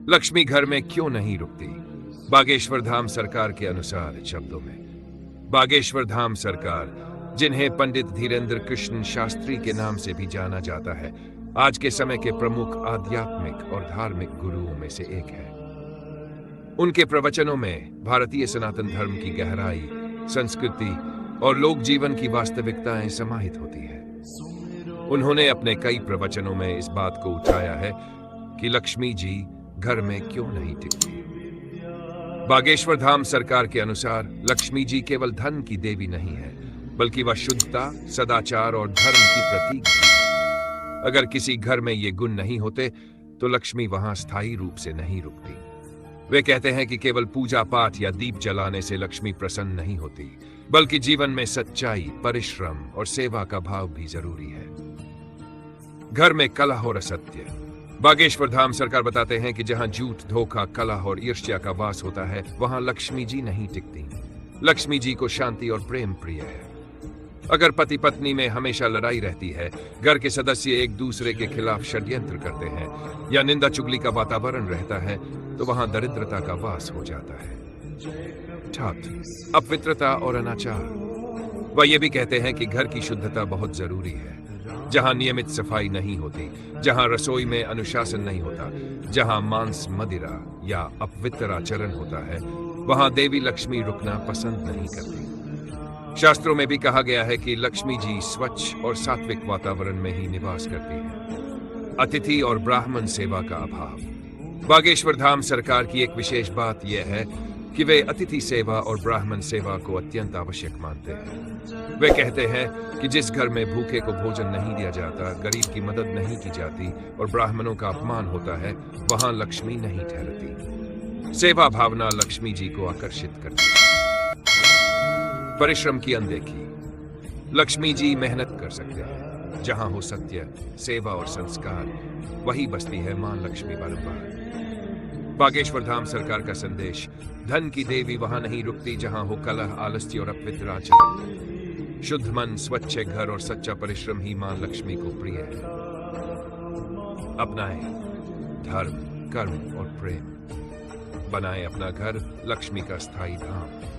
लक्ष्मी घर में क्यों नहीं रुकती? बागेश्वर धाम सरकार के अनुसार शब्दों में, बागेश्वर धाम सरकार, जिन्हें पंडित धीरेन्द्र कृष्ण शास्त्री के नाम से भी जाना जाता है, आज के समय के प्रमुख आध्यात्मिक और धार्मिक गुरुओं में से एक है। उनके प्रवचनों में भारतीय सनातन धर्म की गहराई, संस्कृति और लोक जीवन की वास्तविकताएं समाहित होती है। उन्होंने अपने कई प्रवचनों में इस बात को उठाया है कि लक्ष्मी जी घर में क्यों नहीं टिकती। बागेश्वर धाम सरकार के अनुसार लक्ष्मी जी केवल धन की देवी नहीं है, बल्कि वह शुद्धता, सदाचार और धर्म की प्रतीक भी है। अगर किसी घर में ये गुण नहीं होते तो लक्ष्मी वहां स्थायी रूप से नहीं रुकती। वे कहते हैं कि केवल पूजा पाठ या दीप जलाने से लक्ष्मी प्रसन्न नहीं होती, बल्कि जीवन में सच्चाई, परिश्रम और सेवा का भाव भी जरूरी है। घर में कलह और असत्य। बागेश्वर धाम सरकार बताते हैं कि जहां झूठ, धोखा, कलह और ईर्ष्या का वास होता है, वहां लक्ष्मी जी नहीं टिकती। लक्ष्मी जी को शांति और प्रेम प्रिय है। अगर पति पत्नी में हमेशा लड़ाई रहती है, घर के सदस्य एक दूसरे के खिलाफ षड्यंत्र करते हैं या निंदा चुगली का वातावरण रहता है, तो वहां दरिद्रता का वास हो जाता है। छठ, अपवित्रता और अनाचार। वह ये भी कहते हैं कि घर की शुद्धता बहुत जरूरी है। जहां नियमित सफाई नहीं होती, जहां रसोई में अनुशासन नहीं होता, जहां मांस, मदिरा या अपवित्र आचरण होता है, वहां देवी लक्ष्मी रुकना पसंद नहीं करती। शास्त्रों में भी कहा गया है कि लक्ष्मी जी स्वच्छ और सात्विक वातावरण में ही निवास करती है। अतिथि और ब्राह्मण सेवा का अभाव। बागेश्वर धाम सरकार की एक विशेष बात यह है कि वे अतिथि सेवा और ब्राह्मण सेवा को अत्यंत आवश्यक मानते हैं। वे कहते हैं कि जिस घर में भूखे को भोजन नहीं दिया जाता, गरीब की मदद नहीं की जाती और ब्राह्मणों का अपमान होता है, वहां लक्ष्मी नहीं ठहरती। सेवा भावना लक्ष्मी जी को आकर्षित करती है। परिश्रम की अनदेखी। लक्ष्मी जी मेहनत कर सकते हैं। जहां हो सत्य, सेवा और संस्कार, वही बसती है मां लक्ष्मी बारंबार। बागेश्वर धाम सरकार का संदेश, धन की देवी वहां नहीं रुकती जहां हो कलह, आलस्य और अपवित्र आचरण। शुद्ध मन, स्वच्छ घर और सच्चा परिश्रम ही मां लक्ष्मी को प्रिय है। अपनाएं धर्म, कर्म और प्रेम। बनाएं अपना घर लक्ष्मी का स्थायी धाम।